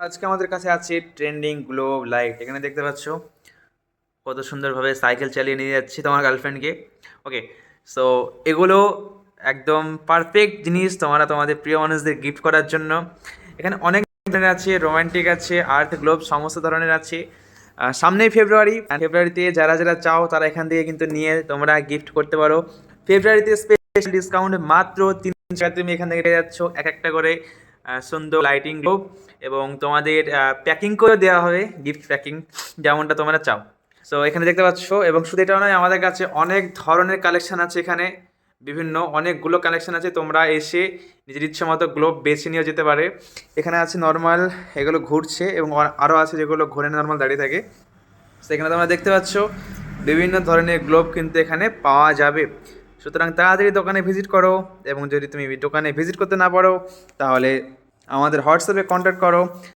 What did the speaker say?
আজকে আমাদের কাছে আছে ট্রেন্ডিং গ্লোব লাইট। এখানে দেখতে পাচ্ছ কত সুন্দরভাবে সাইকেল চালিয়ে নিয়ে যাচ্ছি তোমার গার্লফ্রেন্ডকে। ওকে, সো এগুলো একদম পারফেক্ট জিনিস তোমরা তোমাদের প্রিয় মানুষদের গিফট করার জন্য। এখানে অনেক ধরনের আছে, রোমান্টিক আছে, আর্থ গ্লোব সমস্ত ধরনের আছে। সামনেই ফেব্রুয়ারিতে যারা যারা চাও তারা এখান থেকে কিন্তু নিয়ে তোমরা গিফট করতে পারো। ফেব্রুয়ারিতে স্পেশাল ডিসকাউন্ট মাত্র 3 টাকা তুমি এখান থেকে পেয়ে যাচ্ছ এক একটা করে সুন্দর লাইটিং গ্লোব, এবং তোমাদের প্যাকিং করে দেওয়া হবে, গিফট প্যাকিং যেমনটা তোমরা চাও। সো এখানে দেখতে পাচ্ছ, এবং শুধু এটাও নয়, আমাদের কাছে অনেক ধরনের কালেকশন আছে। এখানে বিভিন্ন অনেকগুলো কালেকশন আছে, তোমরা এসে নিজের ইচ্ছে মতো গ্লোব বেছে নিয়ে যেতে পারে। এখানে আছে নর্মাল, এগুলো ঘুরছে, এবং আরও আছে যেগুলো ঘুরে নর্মাল দাঁড়িয়ে থাকে। তো এখানে তোমরা দেখতে পাচ্ছ বিভিন্ন ধরনের গ্লোব কিন্তু এখানে পাওয়া যাবে। সুতরাং তাড়াতাড়ি দোকানে ভিজিট করো, এবং যদি তুমি দোকানে ভিজিট করতে না পারো তাহলে আমাদের হোয়াটসঅ্যাপে কন্ট্যাক্ট করো।